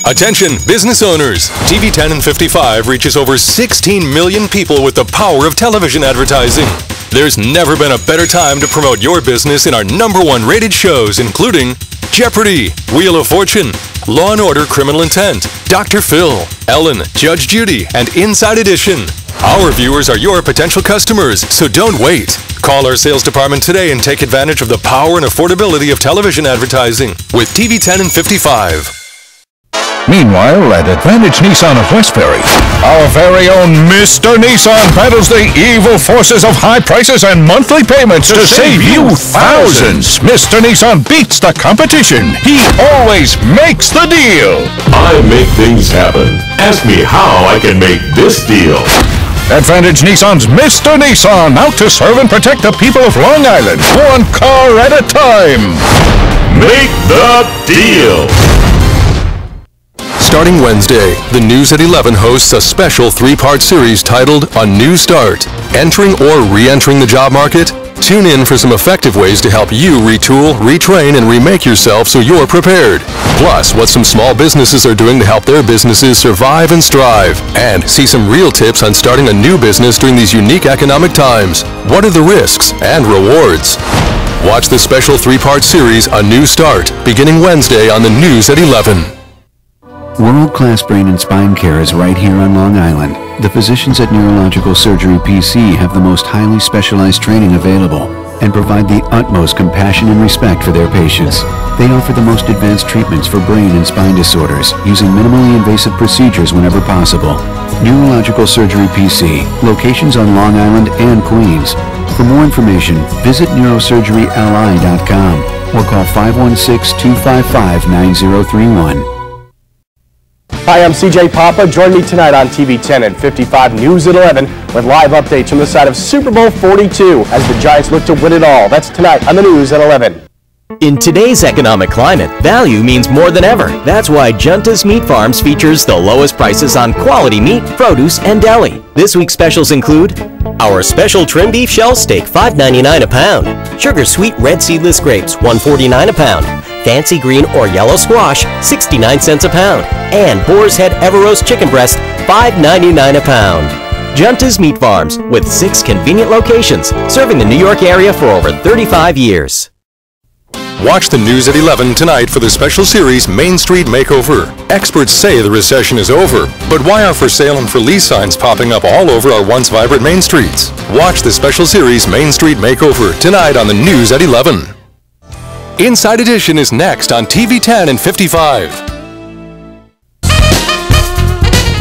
Attention, business owners! TV 10 and 55 reaches over 16 million people with the power of television advertising. There's never been a better time to promote your business in our #1 rated shows, including Jeopardy, Wheel of Fortune, Law & Order Criminal Intent, Dr. Phil, Ellen, Judge Judy, and Inside Edition. Our viewers are your potential customers, so don't wait. Call our sales department today and take advantage of the power and affordability of television advertising with TV 10 and 55. Meanwhile, at Advantage Nissan of Westbury, our very own Mr. Nissan battles the evil forces of high prices and monthly payments to save you thousands. Mr. Nissan beats the competition. He always makes the deal. I make things happen. Ask me how I can make this deal. Advantage Nissan's Mr. Nissan, out to serve and protect the people of Long Island, one car at a time. Make the deal. Starting Wednesday, the News at 11 hosts a special 3-part series titled A New Start. Entering or re-entering the job market? Tune in for some effective ways to help you retool, retrain, and remake yourself so you're prepared. Plus, what some small businesses are doing to help their businesses survive and strive. And see some real tips on starting a new business during these unique economic times. What are the risks and rewards? Watch the special 3-part series, A New Start, beginning Wednesday on the News at 11. World-class brain and spine care is right here on Long Island. The physicians at Neurological Surgery PC have the most highly specialized training available and provide the utmost compassion and respect for their patients. They offer the most advanced treatments for brain and spine disorders using minimally invasive procedures whenever possible. Neurological Surgery PC, locations on Long Island and Queens. For more information, visit neurosurgeryli.com or call 516-255-9031. Hi, I'm CJ Papa. Join me tonight on TV 10 and 55 News at 11 with live updates from the side of Super Bowl 42 as the Giants look to win it all. That's tonight on the News at 11. In today's economic climate, value means more than ever. That's why Junta's Meat Farms features the lowest prices on quality meat, produce, and deli. This week's specials include our special trim beef shell steak, $5.99 a pound. Sugar sweet red seedless grapes, $1.49 a pound. Fancy green or yellow squash, 69 cents a pound. And Boar's Head Everroast chicken breast, $5.99 a pound. Junta's Meat Farms, with 6 convenient locations, serving the New York area for over 35 years. Watch the News at 11 tonight for the special series Main Street Makeover. Experts say the recession is over, but why are for sale and for lease signs popping up all over our once vibrant main streets? Watch the special series Main Street Makeover tonight on the News at 11. Inside Edition is next on TV 10 and 55.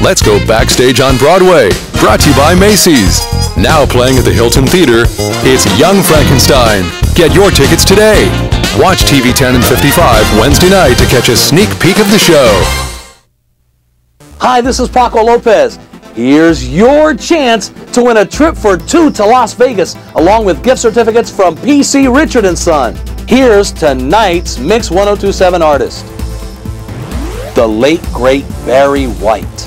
Let's go backstage on Broadway, brought to you by Macy's. Now playing at the Hilton Theater, it's Young Frankenstein. Get your tickets today. Watch TV 10 and 55 Wednesday night to catch a sneak peek of the show. Hi, this is Paco Lopez. Here's your chance to win a trip for 2 to Las Vegas, along with gift certificates from PC Richard & Son. Here's tonight's Mix 1027 artist, the late, great Barry White.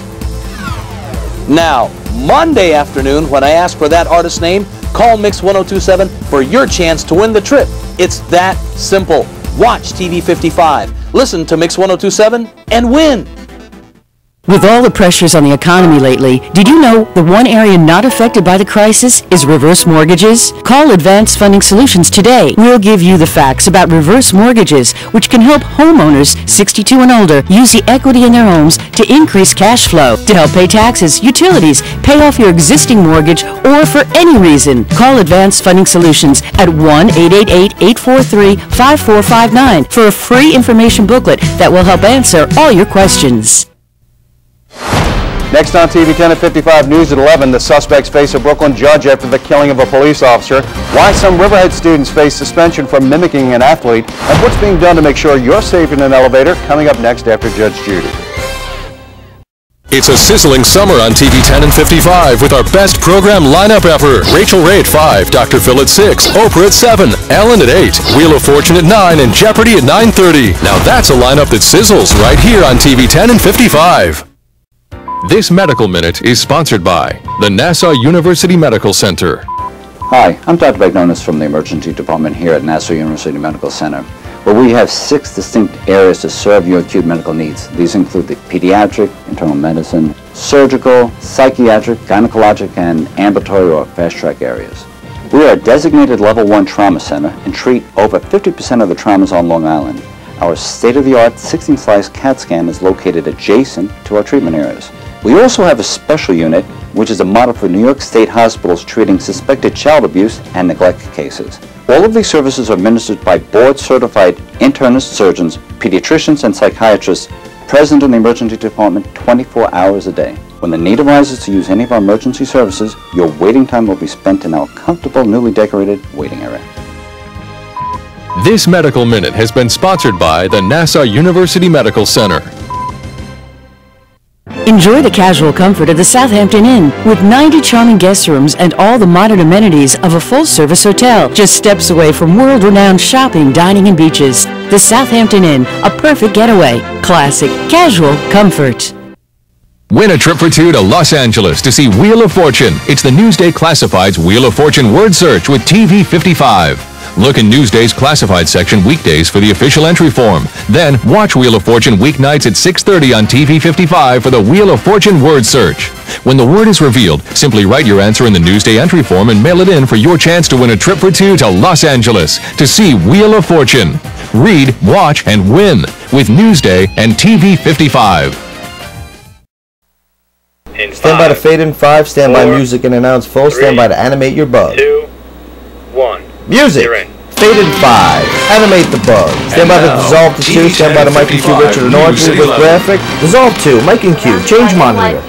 Now, Monday afternoon, when I ask for that artist's name, call Mix 1027 for your chance to win the trip. It's that simple. Watch TV 55, listen to Mix 1027, and win. With all the pressures on the economy lately, did you know the one area not affected by the crisis is reverse mortgages? Call Advanced Funding Solutions today. We'll give you the facts about reverse mortgages, which can help homeowners 62 and older use the equity in their homes to increase cash flow, to help pay taxes, utilities, pay off your existing mortgage, or for any reason. Call Advanced Funding Solutions at 1-888-843-5459 for a free information booklet that will help answer all your questions. Next on TV 10 at 55 News at 11, the suspects face a Brooklyn judge after the killing of a police officer, why some Riverhead students face suspension for mimicking an athlete, and what's being done to make sure you're safe in an elevator, coming up next after Judge Judy. It's a sizzling summer on TV 10 and 55 with our best program lineup ever. Rachel Ray at 5, Dr. Phil at 6, Oprah at 7, Ellen at 8, Wheel of Fortune at 9, and Jeopardy at 9:30. Now that's a lineup that sizzles right here on TV 10 and 55. This Medical Minute is sponsored by the Nassau University Medical Center. Hi, I'm Dr. Bagnonis from the Emergency Department here at Nassau University Medical Center. Well, we have 6 distinct areas to serve your acute medical needs. These include the pediatric, internal medicine, surgical, psychiatric, gynecologic, and ambulatory or fast-track areas. We are a designated Level 1 trauma center and treat over 50% of the traumas on Long Island. Our state-of-the-art 16-slice CAT scan is located adjacent to our treatment areas. We also have a special unit, which is a model for New York State hospitals treating suspected child abuse and neglect cases. All of these services are administered by board-certified internist surgeons, pediatricians, and psychiatrists present in the emergency department 24 hours a day. When the need arises to use any of our emergency services, your waiting time will be spent in our comfortable, newly decorated waiting area. This Medical Minute has been sponsored by the Nassau University Medical Center. Enjoy the casual comfort of the Southampton Inn with 90 charming guest rooms and all the modern amenities of a full-service hotel, just steps away from world-renowned shopping, dining, and beaches. The Southampton Inn, a perfect getaway. Classic, casual comfort. Win a trip for 2 to Los Angeles to see Wheel of Fortune. It's the Newsday Classifieds Wheel of Fortune word search with TV 55. Look in Newsday's Classified section weekdays for the official entry form. Then watch Wheel of Fortune weeknights at 6:30 on TV 55 for the Wheel of Fortune word search. When the word is revealed, simply write your answer in the Newsday entry form and mail it in for your chance to win a trip for 2 to Los Angeles to see Wheel of Fortune. Read, watch, and win with Newsday and TV 55. Stand by to fade in 5, stand by music and announce full, stand by to animate your bug. 2, 1. Music! Fade in 5, animate the bug. Stand by to dissolve to 2, stand by to Mike and Q, Richard and Audrey with graphic. Dissolve 2, Mike and Q, change monitor.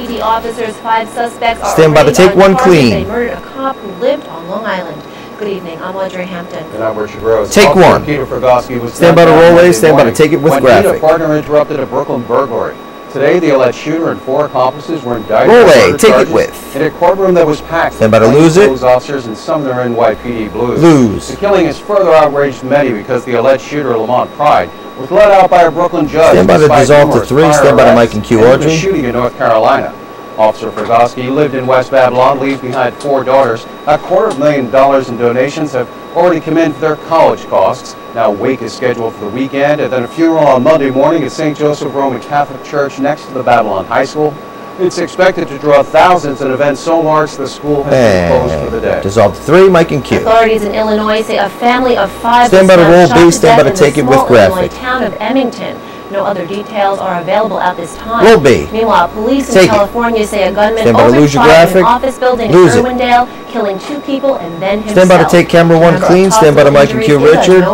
Stand by to take 1 clean. They murdered a cop who lived on Long Island. Good evening, I'm Audrey Hampton. And I'm Richard Rose. Take 1. Peter Fragosky was stand by to roll A, stand by to take it with graphic. A partner interrupted a Brooklyn burglary. Today, the alleged shooter and 4 accomplices were indicted. Roll A, take it with. In a courtroom that was packed. Stand by to lose it. Officers and some that are NYPD Blues. Lose. The killing has further outraged many because the alleged shooter, Lamont Pride, was let out by a Brooklyn judge. Stand by to dissolve to 3, stand by to Mike and Q, Audrey. Shooting in North Carolina. Officer Fragosky lived in West Babylon, leaves behind 4 daughters. $250,000 in donations have already come in for their college costs. Now a wake is scheduled for the weekend, and then a funeral on Monday morning at St. Joseph Roman Catholic Church next to the Babylon High School. It's expected to draw thousands, an event so large the school has been closed for the day. Dissolve 3, Mike and Q. Authorities in Illinois say a family of 5 stand by to roll B, stand by to take it with graphic. Town of Emmington. No other details are available at this time. Roll B. Meanwhile, police in California say a gunman opened fire in an office building in Irwindale, killing 2 people and then himself. Stand by to take camera 1 clean, stand by to Mike and Q, Richard.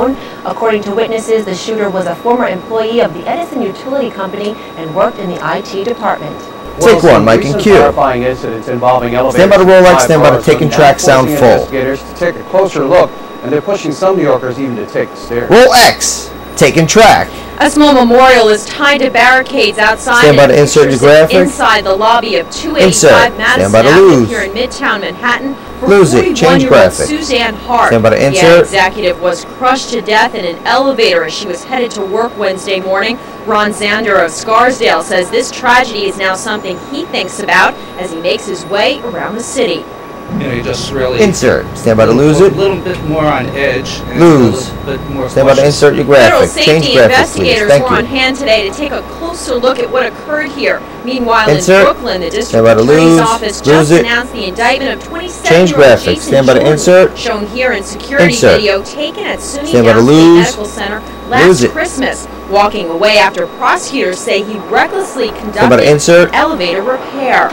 According to witnesses, the shooter was a former employee of the Edison Utility Company and worked in the IT department. Take 1, Mike and Q. Stand by to roll X, stand by to taking track sound full. Investigators to take a closer look, and they're pushing some New Yorkers even to take the stairs. Roll X, taking track. A small memorial is tied to barricades outside stand by to insert your graphic. Inside the lobby of 285 Madison Avenue here in Midtown Manhattan for 41-year-old Suzanne Hart. Stand by to insert. The executive was crushed to death in an elevator as she was headed to work Wednesday morning. Ron Zander of Scarsdale says this tragedy is now something he thinks about as he makes his way around the city. You know, you just really insert. Stand by to lose it. A little bit more on edge. Lose. Stand by to insert your graphic. Federal safety investigators were on hand today to take a closer look at what occurred here. Meanwhile, in Brooklyn, the district attorney's office just announced the indictment of 27-year-old Jason Jordan, shown here in security video taken at SUNY Downstate Medical Center last Christmas, walking away after prosecutors say he recklessly conducted an elevator repair.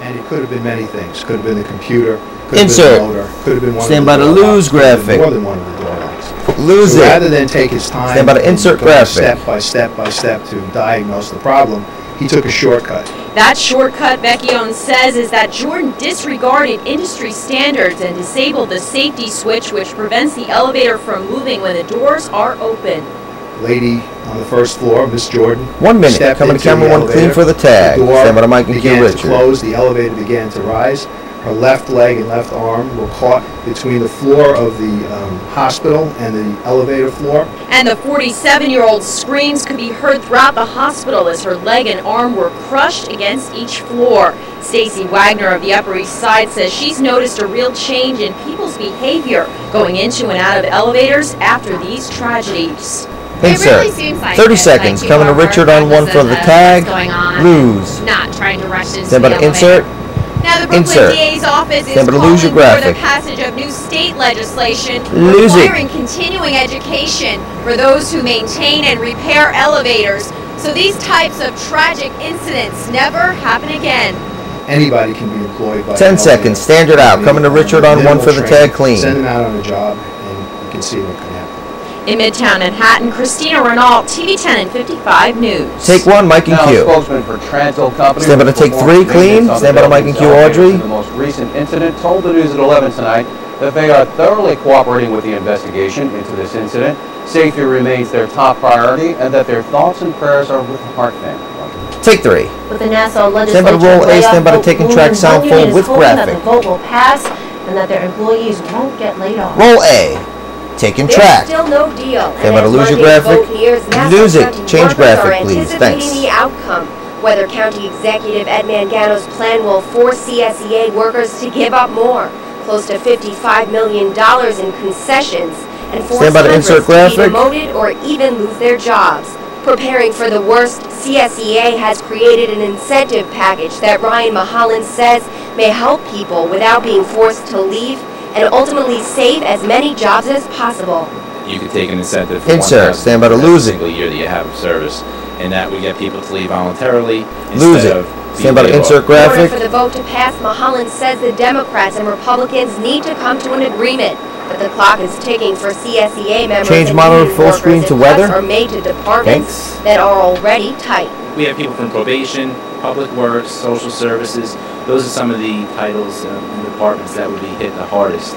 And it could have been many things. Could have been the computer. Could insert. Have been the motor. Could have been one stand of by the to lose graphic. More than one of the door locks. Lose so it. Rather than take his time. Stand by to insert graphic. Step by step by step to diagnose the problem, he took a shortcut. That shortcut, Vecchione says, is that Jordan disregarded industry standards and disabled the safety switch, which prevents the elevator from moving when the doors are open. Lady on the first floor, Miss Jordan. 1 minute. Coming to camera 1 clean for the tag. The door stand by to Mike and Q, Richard. To close. The elevator began to rise. Her left leg and left arm were caught between the floor of the hospital and the elevator floor. And the 47-year-old's screams could be heard throughout the hospital as her leg and arm were crushed against each floor. Stacy Wagner of the Upper East Side says she's noticed a real change in people's behavior going into and out of elevators after these tragedies. Insert. 30 seconds. Coming to Richard on 1 for the tag. Lose. Not trying to rush into Stand by to insert. Now the Brooklyn DA's office is calling for the passage of new state legislation requiring continuing education for those who maintain and repair elevators, so these types of tragic incidents never happen again. Anybody can be employed by 10 seconds. Standard out. Coming to Richard on 1 for the tag. Clean. Send them out on a job, and you can see what can happen. In Midtown Manhattan, Christina Renault, TV 10 and 55 News. Take 1, Mike and Q. Spokesman for Transl Company. Stand by to take 3, clean. Stand by to Mike and Q, Audrey. The most recent incident told the news at 11 tonight that they are thoroughly cooperating with the investigation into this incident. Safety remains their top priority, and that their thoughts and prayers are with the Hart family. Take 3. With the Nassau legislature, stand by to roll A. Stand by to take and track sound full with graphic. That the vote will pass, and that their employees won't get laid off. Roll A. Taking track. There's still no deal. Stand by to lose your graphic. Lose it. Change graphic, please. Thanks. The outcome. Whether County Executive Ed Mangano's plan will force CSEA workers to give up more, close to $55 million in concessions, and force hundreds to be demoted or even lose their jobs. Preparing for the worst, CSEA has created an incentive package that Ryan Mahalan says may help people without being forced to leave, and ultimately save as many jobs as possible. You could take an incentive for stand by to lose it. Single year that you have of service, and that would get people to leave voluntarily lose it. Stand by to insert graphic. In order for the vote to pass, Mahalan says the Democrats and Republicans need to come to an agreement, but the clock is ticking for CSEA members. Change monitor full screen to weather. Are made to departments that are already tight. We have people from probation, public works, social services. Those are some of the titles and departments that would be hit the hardest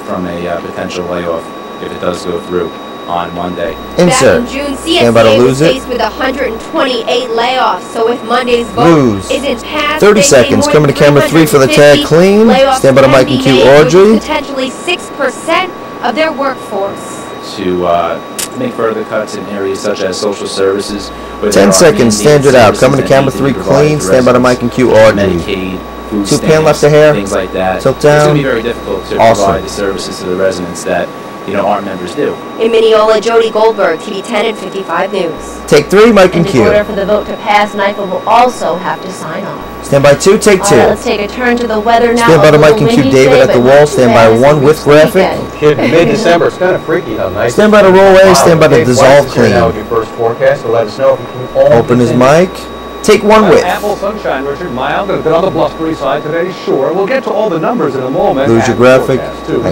from a potential layoff if it does go through on Monday. Insert. Back in June, CSEA was faced with 128 layoffs, so if Monday's vote isn't passed, 30 seconds. Coming to camera 3 for the tag. Clean. Stand by to Mike and Q, Audrey. Potentially 6% of their workforce. To make further cuts in areas such as social services. 10 seconds. Standard out. Coming to camera 3. Clean. Stand by to Mike and Q, Audrey. Medicaid, food 2 stamps, pan left the hair. Things like that. Tilt down. It's going to be very difficult to provide the services to the residents that our members do. In Mineola, Jody Goldberg, TV 10 and 55 News. Take 3, Mike and Q. In order for the vote to pass, NIFA will also have to sign off. Stand by 2, take 2. Let's take a turn to the weather now. Stand by to Mike and Q, David at the wall. Stand by 1 with graphic. Mid-December, it's kind of freaky how nice. Stand by to roll A. Stand by to dissolve clean. Your first forecast to let us know if you can all open his mic. Take 1 with. Ample sunshine, Richard. Mild, a bit on the blustery side today, sure. We'll get to all the numbers in a moment. Lose your graphic.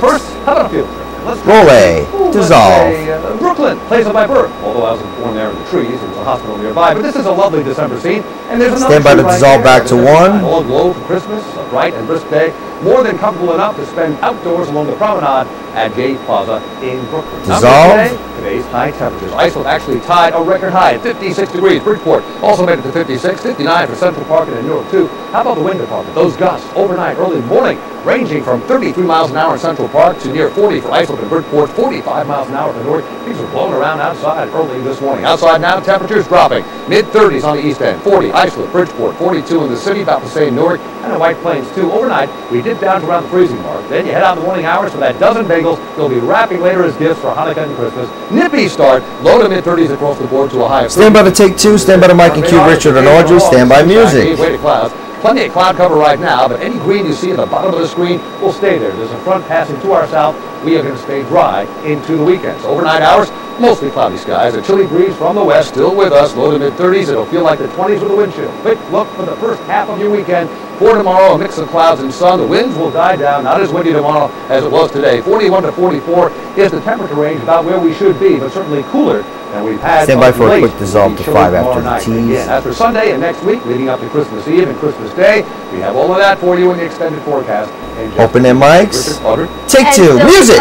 First, how about a field trip? Roll A. Dissolve. Brooklyn, place of my birth. Although I was born there in the trees, there's a hospital nearby. But this is a lovely December scene. And there's another stand by to dissolve back to 1. All aglow for Christmas, a bright and brisk day. More than comfortable enough to spend outdoors along the promenade at Gay Plaza in Brooklyn. Dissolve. Today's high temperatures. Iceland actually tied a record high at 56 degrees. Bridgeport also made it to 56, 59 for Central Park and in Newark too. How about the wind department? Those gusts overnight, early morning, ranging from 33 miles an hour in Central Park to near 40 for Iceland and Bridgeport, 45 miles an hour for Newark. These were blown around outside early this morning. Outside now, temperatures dropping. Mid-30s on the east end, 40 Iceland, Bridgeport, 42 in the city, about the same Newark, and in White Plains too. Overnight, we dip down to around the freezing mark. Then you head out in the morning hours for that dozen bagels you'll be wrapping later as gifts for Hanukkah and Christmas. Nippy start, low to mid-30s across the board to a high of 30. Stand by to take 2. Stand by to Mike and Q, Richard and Audrey. Stand by music. Way to clouds. Plenty of cloud cover right now, but any green you see at the bottom of the screen will stay there. There's a front passing to our south. We are going to stay dry into the weekend. So overnight hours, mostly cloudy skies. A chilly breeze from the west still with us. Low to mid-30s. It'll feel like the 20s with a wind chill. Quick look for the first half of your weekend. For tomorrow, a mix of clouds and sun. The winds will die down. Not as windy tomorrow as it was today. 41 to 44 is the temperature range, about where we should be, but certainly cooler than we've had. Stand by for a quick dissolve to 5 after the tease. As for Sunday and next week, leading up to Christmas Eve and Christmas Day, we have all of that for you in the extended forecast. Open their mics. Take 2. Music.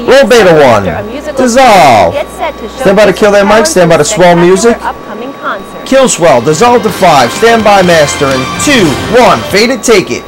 Roll beta 1. Dissolve. Stand by to kill their mics. Stand by to swell music. Kill swell. Dissolve to 5. Stand by master in 2, 1. Fade it, take it.